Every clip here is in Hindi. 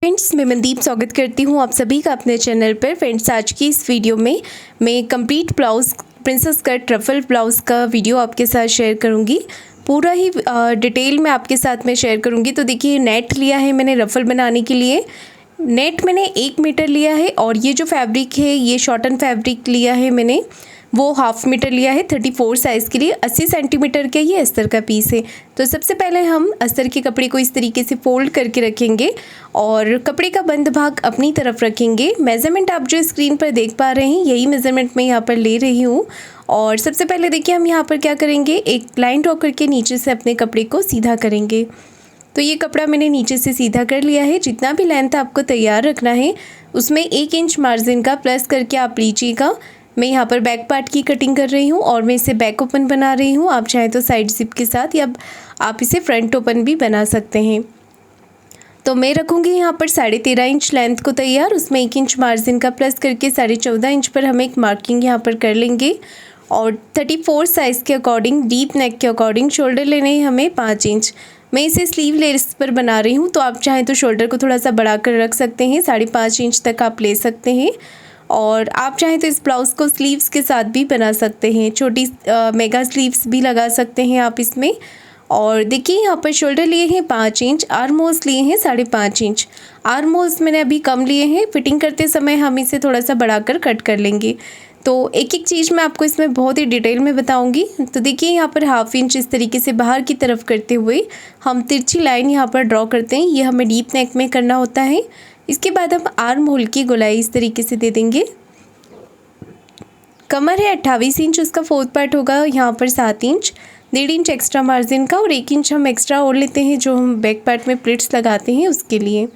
फ्रेंड्स, मैं मनदीप स्वागत करती हूँ आप सभी का अपने चैनल पर। फ्रेंड्स, आज की इस वीडियो में मैं complete blouse princess cut truffle blouse का वीडियो आपके साथ शेयर करूँगी। पूरा ही डिटेल में आपके साथ मैं शेयर करूँगी। तो देखिए, नेट लिया है मैंने रफ़ल बनाने के लिए। नेट मैंने 1 मीटर लिया है और ये जो फैब्रिक है ये शॉटन फैब्रिक लिया है मैंने, वो 1/2 मीटर लिया है 34 साइज़ के लिए। 80 सेंटीमीटर का ये अस्तर का पीस है। तो सबसे पहले हम अस्तर के कपड़े को इस तरीके से फोल्ड करके रखेंगे और कपड़े का बंद भाग अपनी तरफ रखेंगे। मेज़रमेंट आप जो स्क्रीन पर देख पा रहे हैं यही मेज़रमेंट मैं यहाँ पर ले रही हूँ। और सबसे पहले देखिए, हम यहाँ पर क्या करेंगे, एक लाइन ड्रॉ करके नीचे से अपने कपड़े को सीधा करेंगे। तो ये कपड़ा मैंने नीचे से सीधा कर लिया है। जितना भी लेंथ आपको तैयार रखना है उसमें 1 इंच मार्जिन का प्लस करके आप लीजिएगा। मैं यहाँ पर बैक पार्ट की कटिंग कर रही हूँ और मैं इसे बैक ओपन बना रही हूँ। आप चाहें तो साइड जिप के साथ या आप इसे फ्रंट ओपन भी बना सकते हैं। तो मैं रखूँगी यहाँ पर 13.5 इंच लेंथ को तैयार। उसमें 1 इंच मार्जिन का प्लस करके 14.5 इंच पर हम एक मार्किंग यहाँ पर कर लेंगे। और 34 साइज़ के अकॉर्डिंग डीप नेक के अकॉर्डिंग शोल्डर लेने हैं हमें 5 इंच। मैं इसे स्लीव लेस पर बना रही हूँ, तो आप चाहें तो शोल्डर को थोड़ा सा बढ़ा कर रख सकते हैं। 5.5 इंच तक आप ले सकते हैं। और आप चाहें तो इस ब्लाउज़ को स्लीव्स के साथ भी बना सकते हैं। छोटी मेगा स्लीव्स भी लगा सकते हैं आप इसमें। और देखिए, यहाँ पर शोल्डर लिए हैं 5 इंच, आर्म होल्स लिए हैं 5.5 इंच। आर्म होल्स मैंने अभी कम लिए हैं। फिटिंग करते समय हम इसे थोड़ा सा बढ़ाकर कट कर लेंगे। तो एक एक चीज़ मैं आपको इसमें बहुत ही डिटेल में बताऊंगी। तो देखिए, यहाँ पर 1/2 इंच इस तरीके से बाहर की तरफ करते हुए हम तिरछी लाइन यहाँ पर ड्रॉ करते हैं। ये हमें डीप नेक में करना होता है। इसके बाद हम आर्म होल की गोलाई इस तरीके से दे देंगे। कमर है 28 इंच, उसका 4th पार्ट होगा यहाँ पर 7 इंच। 1.5 इंच एक्स्ट्रा मार्जिन का और 1 इंच हम एक्स्ट्रा और लेते हैं जो हम बैक पार्ट में प्लिट्स लगाते हैं उसके लिए।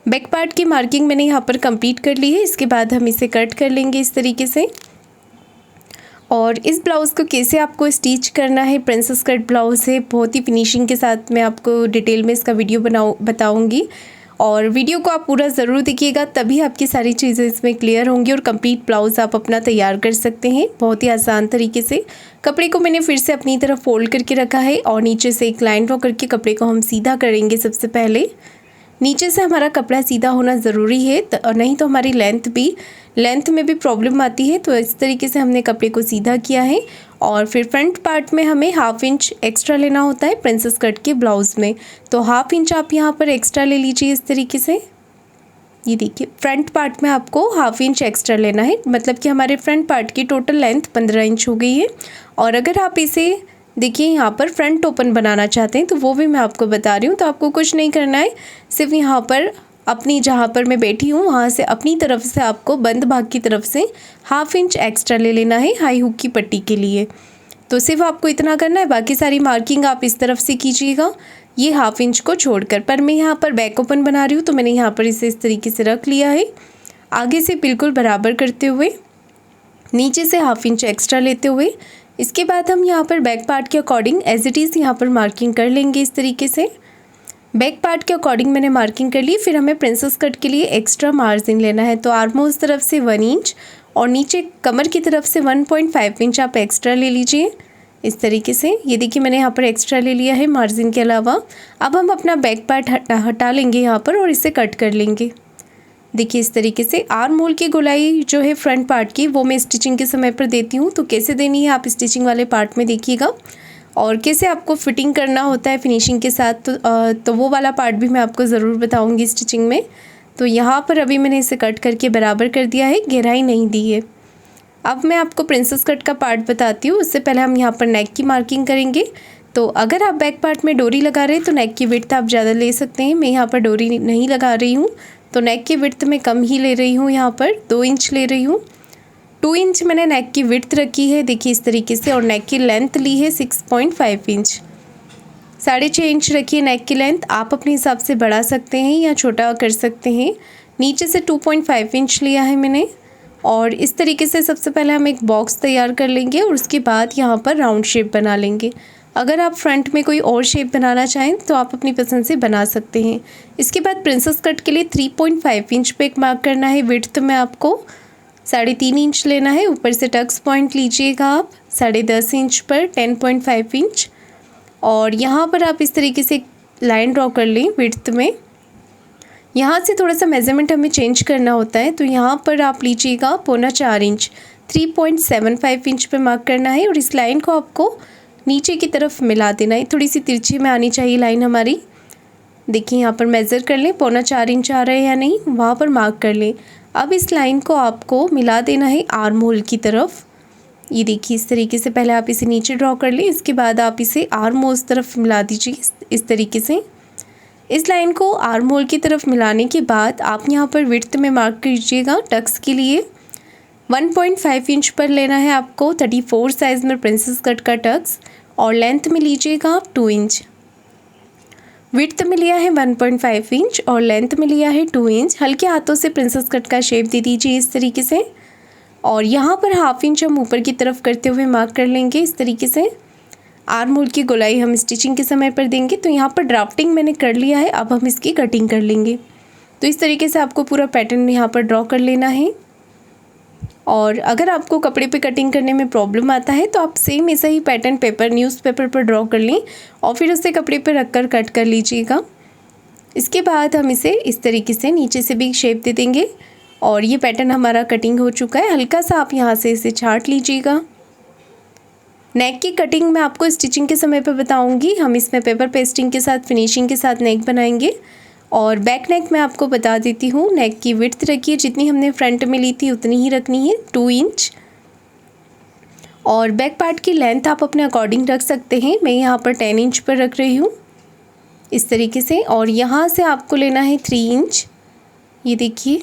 बैक पार्ट की मार्किंग मैंने यहाँ पर कंप्लीट कर ली है। इसके बाद हम इसे कट कर लेंगे इस तरीके से। और इस ब्लाउज़ को कैसे आपको स्टिच करना है, प्रिंसेस कट ब्लाउज़ है, बहुत ही फिनिशिंग के साथ मैं आपको डिटेल में इसका वीडियो बताऊँगी। और वीडियो को आप पूरा ज़रूर देखिएगा, तभी आपकी सारी चीज़ें इसमें क्लियर होंगी और कंप्लीट ब्लाउज़ आप अपना तैयार कर सकते हैं बहुत ही आसान तरीके से। कपड़े को मैंने फिर से अपनी तरफ फोल्ड करके रखा है और नीचे से एक लाइन ड्रॉ करके कपड़े को हम सीधा करेंगे। सबसे पहले नीचे से हमारा कपड़ा सीधा होना ज़रूरी है, नहीं तो हमारी लेंथ में भी प्रॉब्लम आती है। तो इस तरीके से हमने कपड़े को सीधा किया है। और फिर फ्रंट पार्ट में हमें 1/2 इंच एक्स्ट्रा लेना होता है प्रिंसेस कट के ब्लाउज़ में। तो 1/2 इंच आप यहाँ पर एक्स्ट्रा ले लीजिए इस तरीके से। ये देखिए, फ्रंट पार्ट में आपको 1/2 इंच एक्स्ट्रा लेना है, मतलब कि हमारे फ्रंट पार्ट की टोटल लेंथ 15 इंच हो गई है। और अगर आप इसे देखिए यहाँ पर फ्रंट ओपन बनाना चाहते हैं तो वो भी मैं आपको बता रही हूँ। तो आपको कुछ नहीं करना है, सिर्फ यहाँ पर अपनी जहाँ पर मैं बैठी हूँ वहाँ से अपनी तरफ से आपको बंद भाग की तरफ से 1/2 इंच एक्स्ट्रा ले लेना है हाई हुक की पट्टी के लिए। तो सिर्फ आपको इतना करना है, बाकी सारी मार्किंग आप इस तरफ से कीजिएगा ये 1/2 इंच को छोड़कर। पर मैं यहाँ पर बैक ओपन बना रही हूँ तो मैंने यहाँ पर इसे इस तरीके से रख लिया है। आगे से बिल्कुल बराबर करते हुए नीचे से 1/2 इंच एक्स्ट्रा लेते हुए इसके बाद हम यहाँ पर बैक पार्ट के अकॉर्डिंग एज इट इज़ यहाँ पर मार्किंग कर लेंगे इस तरीके से। बैक पार्ट के अकॉर्डिंग मैंने मार्किंग कर ली। फिर हमें प्रिंसेस कट के लिए एक्स्ट्रा मार्जिन लेना है। तो आर्म होल्स तरफ से 1 इंच और नीचे कमर की तरफ से 1.5 इंच आप एक्स्ट्रा ले लीजिए इस तरीके से। ये देखिए, मैंने यहाँ पर एक्स्ट्रा ले लिया है मार्जिन के अलावा। अब हम अपना बैक पार्ट हटा लेंगे यहाँ पर और इसे कट कर लेंगे। देखिए, इस तरीके से आर्म होल की गोलाई जो है फ्रंट पार्ट की वो मैं स्टिचिंग के समय पर देती हूँ। तो कैसे देनी है आप स्टिचिंग वाले पार्ट में देखिएगा और कैसे आपको फिटिंग करना होता है फिनिशिंग के साथ, तो वो वाला पार्ट भी मैं आपको ज़रूर बताऊँगी स्टिचिंग में। तो यहाँ पर अभी मैंने इसे कट करके बराबर कर दिया है, गहराई नहीं दी है। अब मैं आपको प्रिंसेस कट का पार्ट बताती हूँ। उससे पहले हम यहाँ पर नेक की मार्किंग करेंगे। तो अगर आप बैक पार्ट में डोरी लगा रहे हैं तो नेक की विड्थ आप ज़्यादा ले सकते हैं। मैं यहाँ पर डोरी नहीं लगा रही हूँ तो नेक की विड्थ में कम ही ले रही हूँ। यहाँ पर 2 इंच ले रही हूँ। 2 इंच मैंने नेक की विड्थ रखी है, देखिए इस तरीके से। और नेक की लेंथ ली है 6.5 इंच। 6.5 इंच रखिए नेक की लेंथ। आप अपने हिसाब से बढ़ा सकते हैं या छोटा कर सकते हैं। नीचे से 2.5 इंच लिया है मैंने। और इस तरीके से सबसे पहले हम एक बॉक्स तैयार कर लेंगे और उसके बाद यहाँ पर राउंड शेप बना लेंगे। अगर आप फ्रंट में कोई और शेप बनाना चाहें तो आप अपनी पसंद से बना सकते हैं। इसके बाद प्रिंसेस कट के लिए 3.5 इंच पे एक मार्क करना है। विड्थ में आपको 3.5 इंच लेना है। ऊपर से टक्स पॉइंट लीजिएगा आप 10.5 इंच पर 10.5 इंच। और यहाँ पर आप इस तरीके से लाइन ड्रॉ कर लें विड्थ में। यहाँ से थोड़ा सा मेज़रमेंट हमें चेंज करना होता है, तो यहाँ पर आप लीजिएगा 4.25 इंच, 3.75 इंच पर मार्क करना है और इस लाइन को आपको नीचे की तरफ मिला देना है। थोड़ी सी तिरछी में आनी चाहिए लाइन हमारी। देखिए यहाँ पर मेज़र कर लें 4.25 इंच आ रहा है या नहीं, वहाँ पर मार्क कर लें। अब इस लाइन को आपको मिला देना है आर्म होल की तरफ। ये देखिए इस तरीके से पहले आप इसे नीचे ड्रॉ कर लें, इसके बाद आप इसे आर्म होल तरफ मिला दीजिए इस तरीके से। इस लाइन को आर्म होल की तरफ मिलाने के बाद आप यहाँ पर विड्थ में मार्क कीजिएगा। टक्स के लिए 1.5 इंच पर लेना है आपको 34 साइज़ में प्रिंसेस कट का टक्स, और लेंथ में लीजिएगा आप 2 इंच। विड्थ में लिया है 1.5 इंच और लेंथ में लिया है 2 इंच। हल्के हाथों से प्रिंसेस कट का शेप दे दीजिए इस तरीके से, और यहाँ पर 1/2 इंच हम ऊपर की तरफ करते हुए मार्क कर लेंगे इस तरीके से। आर्म होल की गोलाई हम स्टिचिंग के समय पर देंगे। तो यहाँ पर ड्राफ्टिंग मैंने कर लिया है, अब हम इसकी कटिंग कर लेंगे। तो इस तरीके से आपको पूरा पैटर्न यहाँ पर ड्रॉ कर लेना है। और अगर आपको कपड़े पे कटिंग करने में प्रॉब्लम आता है तो आप सेम ऐसा ही पैटर्न न्यूज़पेपर पर ड्रॉ कर लें और फिर उसे कपड़े पे रख कर कट कर लीजिएगा। इसके बाद हम इसे इस तरीके से नीचे से भी शेप दे देंगे और ये पैटर्न हमारा कटिंग हो चुका है। हल्का सा आप यहाँ से इसे छाट लीजिएगा। नेक की कटिंग मैं आपको स्टिचिंग के समय पे बताऊंगी। हम इसमें पेपर पेस्टिंग के साथ फिनिशिंग के साथ नेक बनाएंगे। और बैक नेक मैं आपको बता देती हूँ। नेक की विड्थ रखिए, जितनी हमने फ्रंट में ली थी उतनी ही रखनी है, 2 इंच। और बैक पार्ट की लेंथ आप अपने अकॉर्डिंग रख सकते हैं। मैं यहाँ पर 10 इंच पर रख रही हूँ इस तरीके से। और यहाँ से आपको लेना है 3 इंच। ये देखिए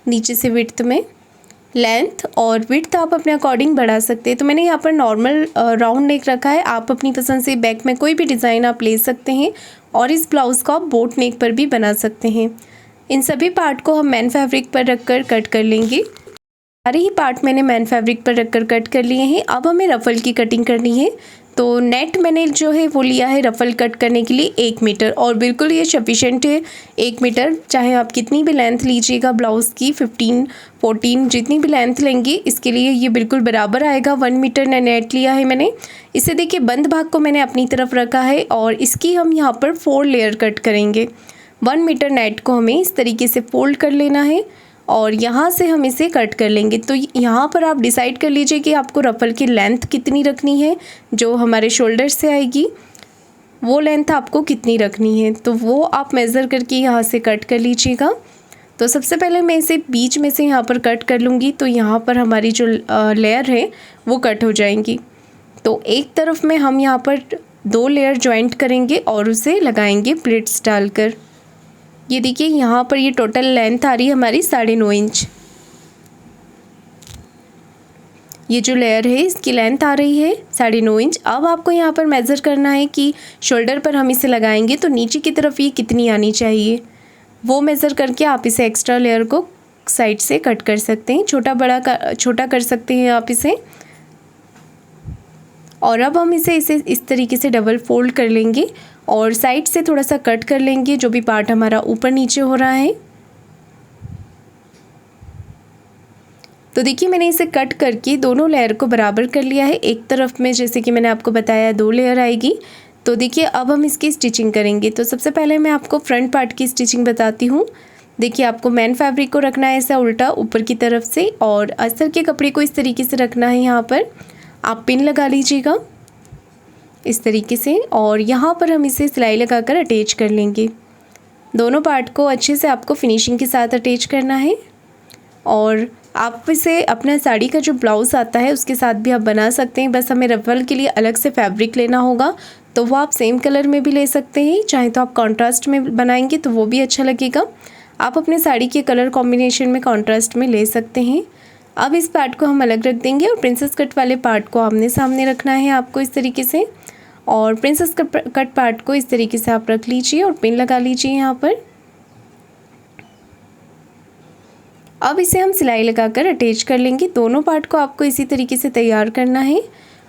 नीचे से विड्थ में लेंथ और विड्थ आप अपने अकॉर्डिंग बढ़ा सकते हैं। तो मैंने यहाँ पर नॉर्मल राउंड नेक रखा है। आप अपनी पसंद से बैक में कोई भी डिज़ाइन आप ले सकते हैं और इस ब्लाउज़ को आप बोट नेक पर भी बना सकते हैं। इन सभी पार्ट को हम मैन फैब्रिक पर रखकर कट कर लेंगे। सारे ही पार्ट मैंने मैन फैब्रिक पर रखकर कट कर लिए हैं। अब हमें रफ़ल की कटिंग करनी है। तो नेट मैंने जो है वो लिया है रफ़ल कट करने के लिए 1 मीटर, और बिल्कुल ये सफिशेंट है 1 मीटर। चाहे आप कितनी भी लेंथ लीजिएगा ब्लाउज़ की, 15, 14 जितनी भी लेंथ लेंगे इसके लिए ये बिल्कुल बराबर आएगा। 1 मीटर नेट लिया है मैंने। इसे देखिए बंद भाग को मैंने अपनी तरफ रखा है और इसकी हम यहाँ पर 4 लेयर कट करेंगे। 1 मीटर नेट को हमें इस तरीके से फोल्ड कर लेना है और यहाँ से हम इसे कट कर लेंगे। तो यहाँ पर आप डिसाइड कर लीजिए कि आपको रफ़ल की लेंथ कितनी रखनी है। जो हमारे शोल्डर से आएगी वो लेंथ आपको कितनी रखनी है, तो वो आप मेज़र करके यहाँ से कट कर लीजिएगा। तो सबसे पहले मैं इसे बीच में से यहाँ पर कट कर लूँगी। तो यहाँ पर हमारी जो लेयर है वो कट हो जाएंगी। तो एक तरफ में हम यहाँ पर 2 लेयर जॉइंट करेंगे और उसे लगाएंगे प्लिट्स डालकर। ये देखिए यहाँ पर ये टोटल लेंथ आ रही है हमारी 9.5 इंच। ये जो लेयर है इसकी लेंथ आ रही है 9.5 इंच। अब आपको यहाँ पर मेज़र करना है कि शोल्डर पर हम इसे लगाएंगे तो नीचे की तरफ ये कितनी आनी चाहिए, वो मेज़र करके आप इसे एक्स्ट्रा लेयर को साइड से कट कर सकते हैं। छोटा कर सकते हैं आप इसे। और अब हम इसे इस तरीके से डबल फोल्ड कर लेंगे और साइड से थोड़ा सा कट कर लेंगे जो भी पार्ट हमारा ऊपर नीचे हो रहा है। तो देखिए मैंने इसे कट करके दोनों लेयर को बराबर कर लिया है। एक तरफ में जैसे कि मैंने आपको बताया 2 लेयर आएगी। तो देखिए अब हम इसकी स्टिचिंग करेंगे। तो सबसे पहले मैं आपको फ्रंट पार्ट की स्टिचिंग बताती हूँ। देखिए आपको मैन फैब्रिक को रखना है ऐसा उल्टा ऊपर की तरफ से, और अस्तर के कपड़े को इस तरीके से रखना है। यहाँ पर आप पिन लगा लीजिएगा इस तरीके से, और यहाँ पर हम इसे सिलाई लगाकर अटैच कर लेंगे। दोनों पार्ट को अच्छे से आपको फिनिशिंग के साथ अटैच करना है। और आप इसे अपना साड़ी का जो ब्लाउज़ आता है उसके साथ भी आप बना सकते हैं। बस हमें रफ़ल के लिए अलग से फैब्रिक लेना होगा, तो वो आप सेम कलर में भी ले सकते हैं। चाहे तो आप कॉन्ट्रास्ट में बनाएंगे तो वो भी अच्छा लगेगा। आप अपने साड़ी के कलर कॉम्बिनेशन में कॉन्ट्रास्ट में ले सकते हैं। अब इस पार्ट को हम अलग रख देंगे और प्रिंसेस कट वाले पार्ट को आमने सामने रखना है आपको इस तरीके से। और प्रिंसेस कट पार्ट को इस तरीके से आप रख लीजिए और पिन लगा लीजिए यहाँ पर। अब इसे हम सिलाई लगाकर अटैच कर लेंगे। दोनों पार्ट को आपको इसी तरीके से तैयार करना है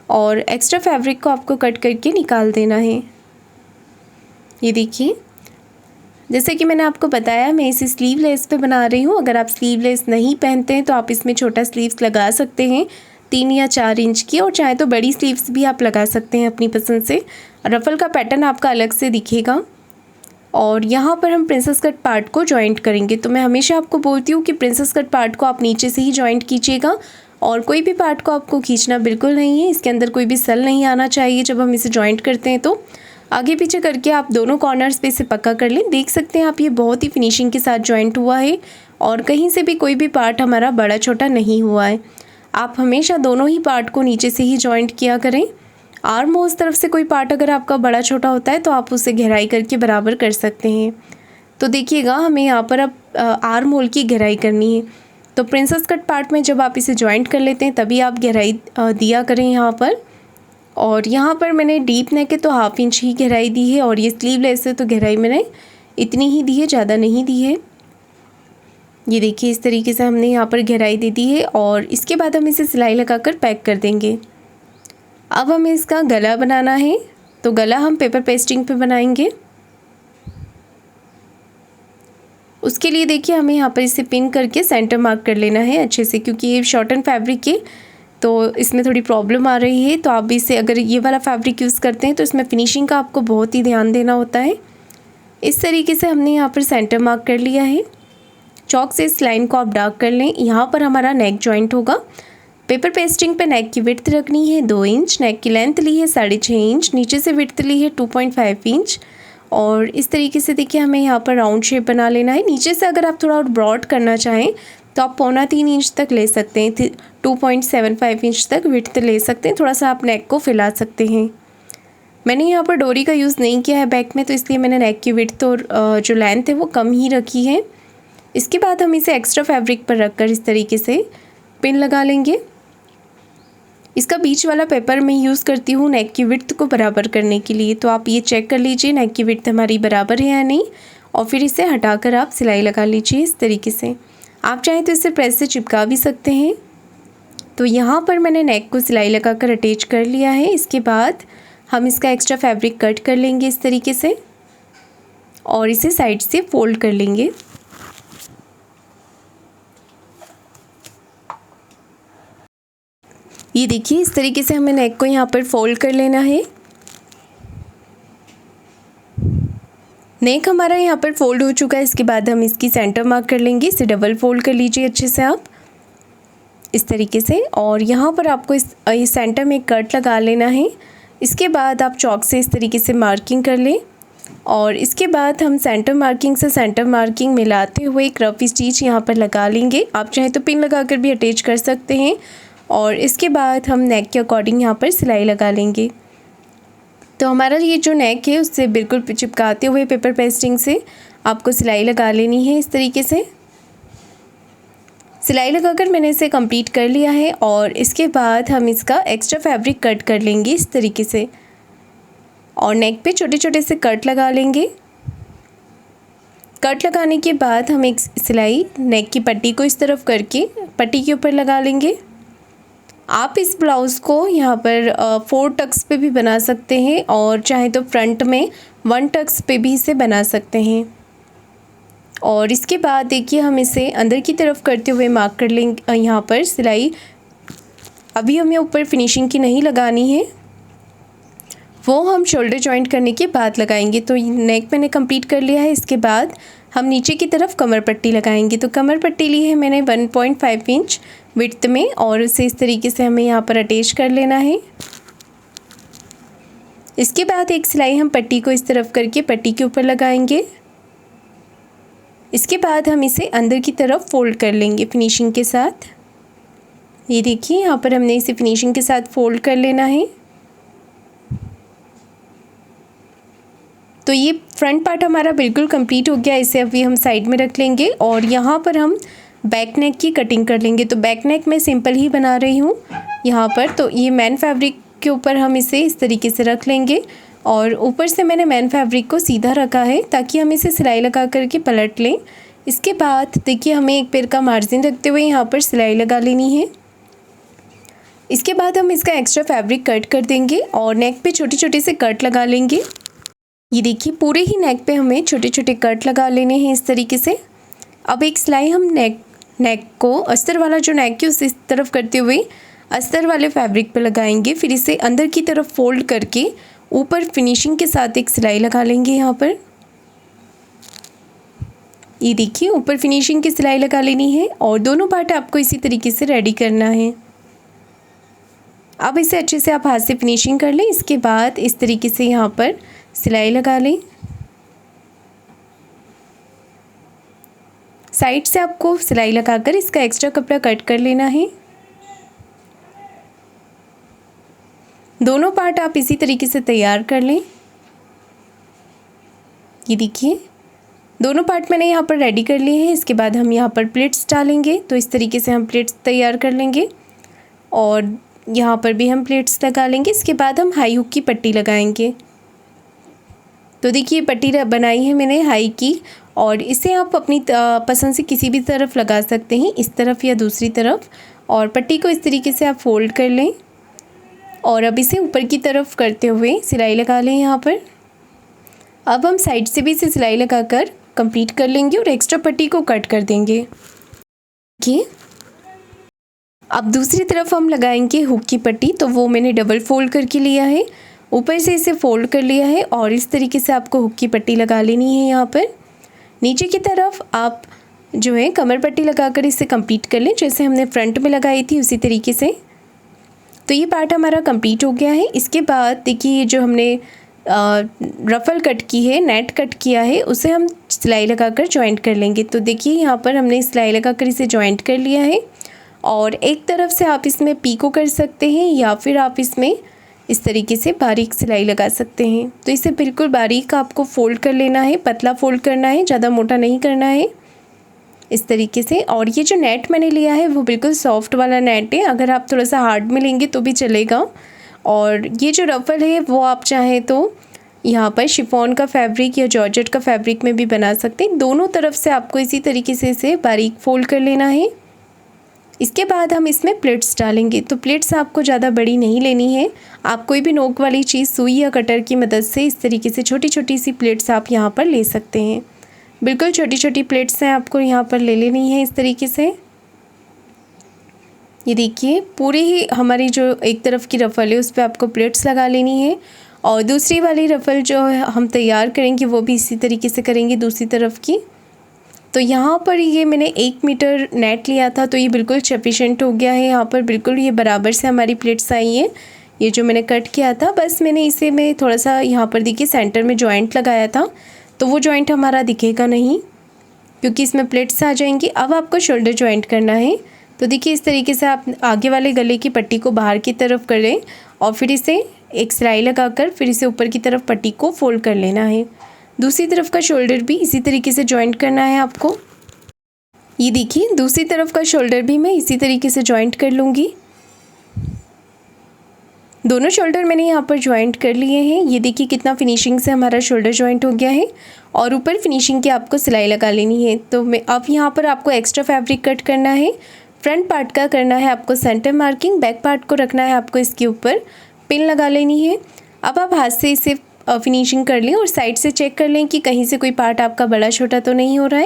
और एक्स्ट्रा फैब्रिक को आपको कट करके निकाल देना है। ये देखिए जैसे कि मैंने आपको बताया मैं इसे स्लीव लेस पे बना रही हूँ। अगर आप स्लीव लेस नहीं पहनते हैं तो आप इसमें छोटा स्लीव्स लगा सकते हैं 3 या 4 इंच की, और चाहे तो बड़ी स्लीव्स भी आप लगा सकते हैं अपनी पसंद से। रफ़ल का पैटर्न आपका अलग से दिखेगा। और यहाँ पर हम प्रिंसेस कट पार्ट को जॉइंट करेंगे। तो मैं हमेशा आपको बोलती हूँ कि प्रिंसेस कट पार्ट को आप नीचे से ही जॉइंट कीजिएगा और कोई भी पार्ट को आपको खींचना बिल्कुल नहीं है। इसके अंदर कोई भी सल नहीं आना चाहिए जब हम इसे जॉइंट करते हैं। तो आगे पीछे करके आप दोनों कॉर्नर्स पे इसे पक्का कर लें। देख सकते हैं आप, ये बहुत ही फिनिशिंग के साथ जॉइंट हुआ है और कहीं से भी कोई भी पार्ट हमारा बड़ा छोटा नहीं हुआ है। आप हमेशा दोनों ही पार्ट को नीचे से ही जॉइंट किया करें। आर्म होल तरफ से कोई पार्ट अगर आपका बड़ा छोटा होता है तो आप उसे गहराई करके बराबर कर सकते हैं। तो देखिएगा, हमें यहाँ पर अब आर्म होल की गहराई करनी है। तो प्रिंसेस कट पार्ट में जब आप इसे जॉइंट कर लेते हैं तभी आप गहराई दिया करें यहाँ पर। और यहाँ पर मैंने डीप नेक है तो 1/2 इंच ही गहराई दी है और ये स्लीवलेस है तो गहराई मैंने इतनी ही दी है, ज़्यादा नहीं दी है। ये देखिए, इस तरीके से हमने यहाँ पर गहराई दे दी है और इसके बाद हम इसे सिलाई लगाकर पैक कर देंगे। अब हमें इसका गला बनाना है। तो गला हम पेपर पेस्टिंग पे बनाएंगे। उसके लिए देखिए, हमें यहाँ पर इसे पिन करके सेंटर मार्क कर लेना है अच्छे से, क्योंकि ये शॉर्टन फैब्रिक है तो इसमें थोड़ी प्रॉब्लम आ रही है। तो आप इसे, अगर ये वाला फैब्रिक यूज़ करते हैं तो इसमें फिनिशिंग का आपको बहुत ही ध्यान देना होता है। इस तरीके से हमने यहाँ पर सेंटर मार्क कर लिया है। चॉक से इस लाइन को आप डार्क कर लें। यहाँ पर हमारा नेक जॉइंट होगा। पेपर पेस्टिंग पे नेक की विड्थ रखनी है 2 इंच, नेक की लेंथ ली है 6.5 इंच, नीचे से विड्थ ली है 2.5 इंच। और इस तरीके से देखिए, हमें यहाँ पर राउंड शेप बना लेना है। नीचे से अगर आप थोड़ा और ब्रॉड करना चाहें तो आप 2.25 इंच तक ले सकते हैं, 2.75 इंच तक विड्थ ले सकते हैं। थोड़ा सा आप नेक को फैला सकते हैं। मैंने यहाँ पर डोरी का यूज़ नहीं किया है बैक में, तो इसलिए मैंने नेक की विड्थ और जो लेंथ है वो कम ही रखी है। इसके बाद हम इसे एक्स्ट्रा फैब्रिक पर रखकर इस तरीके से पिन लगा लेंगे। इसका बीच वाला पेपर मैं यूज़ करती हूँ नेक की विड्थ को बराबर करने के लिए। तो आप ये चेक कर लीजिए नेक की विड्थ हमारी बराबर है या नहीं, और फिर इसे हटाकर आप सिलाई लगा लीजिए इस तरीके से। आप चाहें तो इसे प्रेस से चिपका भी सकते हैं। तो यहाँ पर मैंने नेक को सिलाई लगाकर अटैच कर लिया है। इसके बाद हम इसका एक्स्ट्रा फैब्रिक कट कर लेंगे इस तरीके से और इसे साइड से फोल्ड कर लेंगे। ये देखिए, इस तरीके से हमें नेक को यहाँ पर फोल्ड कर लेना है। नेक हमारा यहाँ पर फोल्ड हो चुका है। इसके बाद हम इसकी सेंटर मार्क कर लेंगे। इसे डबल फोल्ड कर लीजिए अच्छे से आप इस तरीके से, और यहाँ पर आपको इस सेंटर में कट लगा लेना है। इसके बाद आप चॉक से इस तरीके से मार्किंग कर लें और इसके बाद हम सेंटर मार्किंग से सेंटर मार्किंग मिलाते हुए एक रफ स्टिच यहाँ पर लगा लेंगे। आप चाहें तो पिन लगाकर भी अटैच कर सकते हैं। और इसके बाद हम नेक के अकॉर्डिंग यहाँ पर सिलाई लगा लेंगे। तो हमारा ये जो नेक है उससे बिल्कुल चिपकाते हुए पेपर पेस्टिंग से आपको सिलाई लगा लेनी है इस तरीके से। सिलाई लगाकर मैंने इसे कंप्लीट कर लिया है और इसके बाद हम इसका एक्स्ट्रा फैब्रिक कट कर लेंगे इस तरीके से और नेक पे छोटे छोटे से कट लगा लेंगे। कट लगाने के बाद हम एक सिलाई नेक की पट्टी को इस तरफ करके पट्टी के ऊपर लगा लेंगे। आप इस ब्लाउज़ को यहाँ पर 4 टक्स पे भी बना सकते हैं और चाहे तो फ्रंट में 1 टक्स पे भी इसे बना सकते हैं। और इसके बाद देखिए, हम इसे अंदर की तरफ करते हुए मार्क कर लेंगे यहाँ पर सिलाई। अभी हमें ऊपर फिनिशिंग की नहीं लगानी है, वो हम शोल्डर जॉइंट करने के बाद लगाएंगे। तो नेक मैंने कंप्लीट कर लिया है। इसके बाद हम नीचे की तरफ कमर पट्टी लगाएंगे। तो कमर पट्टी ली है मैंने 1.5 इंच विड्थ में और उसे इस तरीके से हमें यहाँ पर अटैच कर लेना है। इसके बाद एक सिलाई हम पट्टी को इस तरफ करके पट्टी के ऊपर लगाएंगे। इसके बाद हम इसे अंदर की तरफ फोल्ड कर लेंगे फिनिशिंग के साथ। ये देखिए, यहाँ पर हमने इसे फिनिशिंग के साथ फोल्ड कर लेना है। तो ये फ्रंट पार्ट हमारा बिल्कुल कंप्लीट हो गया। इसे अभी हम साइड में रख लेंगे और यहाँ पर हम बैक नेक की कटिंग कर लेंगे। तो बैक नेक मैं सिंपल ही बना रही हूँ यहाँ पर। तो ये मैन फैब्रिक के ऊपर हम इसे इस तरीके से रख लेंगे और ऊपर से मैंने मैन फैब्रिक को सीधा रखा है ताकि हम इसे सिलाई लगा करके पलट लें। इसके बाद देखिए, हमें एक पैर का मार्जिन रखते हुए यहाँ पर सिलाई लगा लेनी है। इसके बाद हम इसका एक्स्ट्रा फैब्रिक कट कर देंगे और नेक पे छोटे छोटे से कट लगा लेंगे। ये देखिए, पूरे ही नेक पे हमें छोटे छोटे कट लगा लेने हैं इस तरीके से। अब एक सिलाई हम नेक को अस्तर वाला जो नेक है उसे इस तरफ करते हुए अस्तर वाले फैब्रिक पे लगाएंगे। फिर इसे अंदर की तरफ फोल्ड करके ऊपर फिनिशिंग के साथ एक सिलाई लगा लेंगे यहाँ पर। ये देखिए ऊपर फिनिशिंग की सिलाई लगा लेनी है और दोनों पार्ट आपको इसी तरीके से रेडी करना है। अब इसे अच्छे से आप हाथ से फिनिशिंग कर लें। इसके बाद इस तरीके से यहाँ पर सिलाई लगा लें। साइड से आपको सिलाई लगाकर इसका एक्स्ट्रा कपड़ा कट कर लेना है। दोनों पार्ट आप इसी तरीके से तैयार कर लें। ये देखिए दोनों पार्ट मैंने यहाँ पर रेडी कर लिए हैं। इसके बाद हम यहाँ पर प्लेट्स डालेंगे, तो इस तरीके से हम प्लेट्स तैयार कर लेंगे और यहाँ पर भी हम प्लेट्स लगा लेंगे। इसके बाद हम हाई हुक की पट्टी लगाएंगे। तो देखिए पट्टी बनाई है मैंने हाई की और इसे आप अपनी पसंद से किसी भी तरफ लगा सकते हैं, इस तरफ या दूसरी तरफ। और पट्टी को इस तरीके से आप फोल्ड कर लें और अब इसे ऊपर की तरफ करते हुए सिलाई लगा लें यहाँ पर। अब हम साइड से भी इसे सिलाई लगाकर कंप्लीट कर लेंगे और एक्स्ट्रा पट्टी को कट कर देंगे। देखिए अब दूसरी तरफ हम लगाएंगे हुक की पट्टी, तो वो मैंने डबल फोल्ड करके लिया है, ऊपर से इसे फोल्ड कर लिया है और इस तरीके से आपको हुक की पट्टी लगा लेनी है। यहाँ पर नीचे की तरफ आप जो है कमर पट्टी लगाकर इसे कंप्लीट कर लें, जैसे हमने फ्रंट में लगाई थी उसी तरीके से। तो ये पार्ट हमारा कंप्लीट हो गया है। इसके बाद देखिए ये जो हमने रफ़ल कट की है, नेट कट किया है, उसे हम सिलाई लगाकर जॉइंट कर लेंगे। तो देखिए यहाँ पर हमने सिलाई लगाकर इसे जॉइंट कर लिया है और एक तरफ से आप इसमें पीको कर सकते हैं या फिर आप इसमें इस तरीके से बारीक सिलाई लगा सकते हैं। तो इसे बिल्कुल बारीक आपको फ़ोल्ड कर लेना है, पतला फ़ोल्ड करना है, ज़्यादा मोटा नहीं करना है, इस तरीके से। और ये जो नेट मैंने लिया है वो बिल्कुल सॉफ्ट वाला नेट है, अगर आप थोड़ा सा हार्ड में लेंगे तो भी चलेगा। और ये जो रफ़ल है वो आप चाहें तो यहाँ पर शिफॉन का फैब्रिक या जॉर्जेट का फैब्रिक में भी बना सकते हैं। दोनों तरफ से आपको इसी तरीके से इसे बारीक फ़ोल्ड कर लेना है। इसके बाद हम इसमें प्लेट्स डालेंगे। तो प्लेट्स आपको ज़्यादा बड़ी नहीं लेनी है, आप कोई भी नोक वाली चीज़ सुई या कटर की मदद से इस तरीके से छोटी छोटी सी प्लेट्स आप यहाँ पर ले सकते हैं। बिल्कुल छोटी छोटी प्लेट्स हैं आपको यहाँ पर ले लेनी है इस तरीके से। ये देखिए पूरी ही हमारी जो एक तरफ की रफ़ल है उस पर आपको प्लेट्स लगा लेनी है और दूसरी वाली रफ़ल जो हम तैयार करेंगे वो भी इसी तरीके से करेंगे दूसरी तरफ की। तो यहाँ पर ये मैंने 1 मीटर नेट लिया था, तो ये बिल्कुल सफिशेंट हो गया है। यहाँ पर बिल्कुल ये बराबर से हमारी प्लेट्स आई हैं। ये जो मैंने कट किया था बस मैंने इसे में थोड़ा सा यहाँ पर देखिए सेंटर में जॉइंट लगाया था, तो वो जॉइंट हमारा दिखेगा नहीं क्योंकि इसमें प्लेट्स आ जाएंगी। अब आपको शोल्डर जॉइंट करना है। तो देखिए इस तरीके से आप आगे वाले गले की पट्टी को बाहर की तरफ करें और फिर इसे एक सिलाई लगाकर फिर इसे ऊपर की तरफ पट्टी को फोल्ड कर लेना है। दूसरी तरफ का शोल्डर भी इसी तरीके से जॉइंट करना है आपको। ये देखिए दूसरी तरफ का शोल्डर भी मैं इसी तरीके से जॉइंट कर लूँगी। दोनों शोल्डर मैंने यहाँ पर जॉइंट कर लिए हैं। ये देखिए कितना फिनिशिंग से हमारा शोल्डर जॉइंट हो गया है और ऊपर फिनिशिंग की आपको सिलाई लगा लेनी है। तो मैं अब यहाँ पर आपको एक्स्ट्रा फैब्रिक कट करना है। फ्रंट पार्ट का करना है आपको सेंटर मार्किंग, बैक पार्ट को रखना है आपको इसके ऊपर पिन लगा लेनी है। अब आप हाथ से इसे फिनिशिंग कर लें और साइड से चेक कर लें कि कहीं से कोई पार्ट आपका बड़ा छोटा तो नहीं हो रहा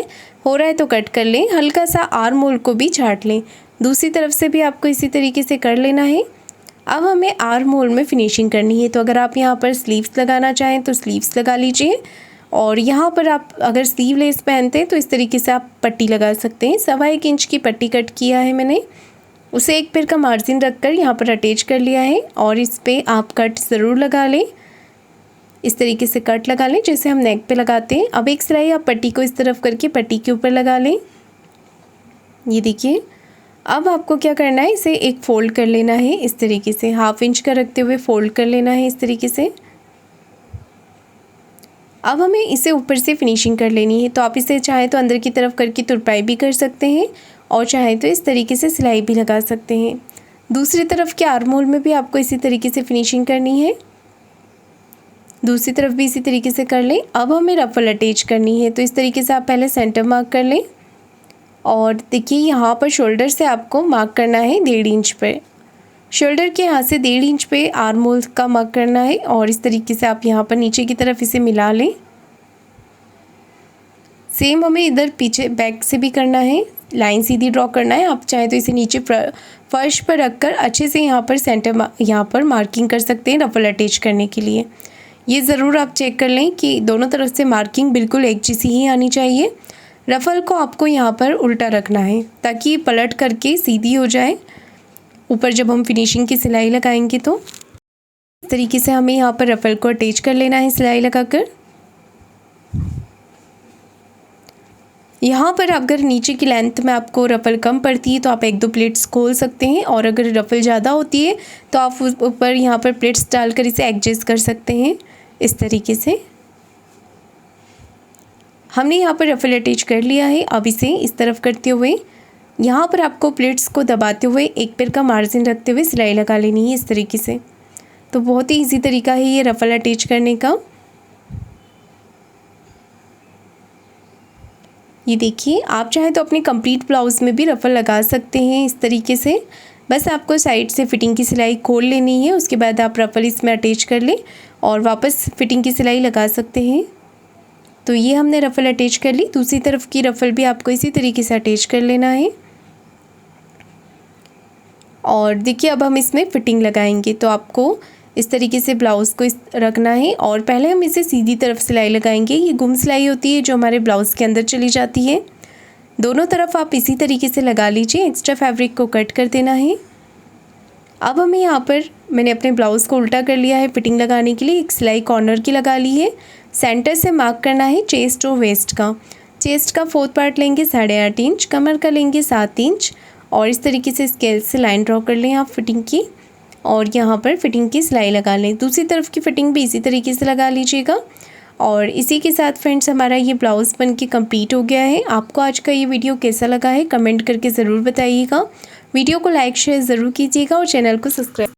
है तो कट कर लें। हल्का सा आर्म होल को भी छाट लें। दूसरी तरफ से भी आपको इसी तरीके से कर लेना है। अब हमें आर्म होल में फिनिशिंग करनी है। तो अगर आप यहाँ पर स्लीव्स लगाना चाहें तो स्लीव्स लगा लीजिए और यहाँ पर आप अगर स्लीव लेस पहनते हैं तो इस तरीके से आप पट्टी लगा सकते हैं। 1.25 इंच की पट्टी कट किया है मैंने, उसे 1 पैर का मार्जिन रखकर यहाँ पर अटैच कर लिया है और इस पर आप कट ज़रूर लगा लें। इस तरीके से कट लगा लें जैसे हम नेक पे लगाते हैं। अब एक सिलाई आप पट्टी को इस तरफ करके पट्टी के ऊपर लगा लें। ये देखिए अब आपको क्या करना है, इसे एक फ़ोल्ड कर लेना है इस तरीके से, 1/2 इंच का रखते हुए फ़ोल्ड कर लेना है इस तरीके से। अब हमें इसे ऊपर से फिनिशिंग कर लेनी है। तो आप इसे चाहे तो अंदर की तरफ करके तुरपाई भी कर सकते हैं और चाहे तो इस तरीके से सिलाई भी लगा सकते हैं। दूसरी तरफ के आर्म होल में भी आपको इसी तरीके से फिनिशिंग करनी है। दूसरी तरफ भी इसी तरीके से कर लें। अब हमें रफ़ल अटैच करनी है। तो इस तरीके से आप पहले सेंटर मार्क कर लें और देखिए यहाँ पर शोल्डर से आपको मार्क करना है 1.5 इंच पे। शोल्डर के यहाँ से 1.5 इंच पे आर्म होल का मार्क करना है और इस तरीके से आप यहाँ पर नीचे की तरफ इसे मिला लें। सेम हमें इधर पीछे बैक से भी करना है, लाइन सीधी ड्रॉ करना है। आप चाहे तो इसे नीचे फर्श पर रखकर अच्छे से यहाँ पर सेंटर यहाँ पर मार्किंग कर सकते हैं रफ़ल अटैच करने के लिए। ये ज़रूर आप चेक कर लें कि दोनों तरफ से मार्किंग बिल्कुल एक जैसी ही आनी चाहिए। रफ़ल को आपको यहाँ पर उल्टा रखना है ताकि पलट करके सीधी हो जाए ऊपर जब हम फिनिशिंग की सिलाई लगाएंगे। तो इस तरीके से हमें यहाँ पर रफ़ल को अटैच कर लेना है सिलाई लगाकर। यहाँ पर अगर नीचे की लेंथ में आपको रफ़ल कम पड़ती है तो आप 1-2 प्लेट्स खोल सकते हैं, और अगर रफ़ल ज़्यादा होती है तो आप ऊपर यहाँ पर प्लेट्स डालकर इसे एडजस्ट कर सकते हैं। इस तरीके से हमने यहाँ पर रफ़ल अटैच कर लिया है। अब इसे इस तरफ करते हुए यहाँ पर आपको प्लेट्स को दबाते हुए एक पैर का मार्जिन रखते हुए सिलाई लगा लेनी है इस तरीके से। तो बहुत ही इजी तरीका है ये रफ़ल अटैच करने का। ये देखिए, आप चाहे तो अपने कंप्लीट ब्लाउज़ में भी रफ़ल लगा सकते हैं इस तरीके से। बस आपको साइड से फिटिंग की सिलाई खोल लेनी है, उसके बाद आप रफ़ल इसमें अटैच कर लें और वापस फिटिंग की सिलाई लगा सकते हैं। तो ये हमने रफ़ल अटैच कर ली। दूसरी तरफ की रफ़ल भी आपको इसी तरीके से अटैच कर लेना है। और देखिए, अब हम इसमें फ़िटिंग लगाएंगे तो आपको इस तरीके से ब्लाउज़ को इस रखना है, और पहले हम इसे सीधी तरफ सिलाई लगाएंगे। ये गुम सिलाई होती है जो हमारे ब्लाउज़ के अंदर चली जाती है। दोनों तरफ आप इसी तरीके से लगा लीजिए। एक्स्ट्रा फैब्रिक को कट कर देना है। अब हमें यहाँ पर मैंने अपने ब्लाउज़ को उल्टा कर लिया है फिटिंग लगाने के लिए। एक सिलाई कॉर्नर की लगा ली है। सेंटर से मार्क करना है चेस्ट और वेस्ट का। चेस्ट का 4th पार्ट लेंगे 8.5 इंच, कमर का लेंगे 7 इंच, और इस तरीके से स्केल से लाइन ड्रॉ कर लें आप फिटिंग की, और यहाँ पर फिटिंग की सिलाई लगा लें। दूसरी तरफ की फिटिंग भी इसी तरीके से लगा लीजिएगा। और इसी के साथ फ्रेंड्स हमारा ये ब्लाउज़ बन के कम्प्लीट हो गया है। आपको आज का ये वीडियो कैसा लगा है कमेंट करके ज़रूर बताइएगा। वीडियो को लाइक शेयर ज़रूर कीजिएगा और चैनल को सब्सक्राइब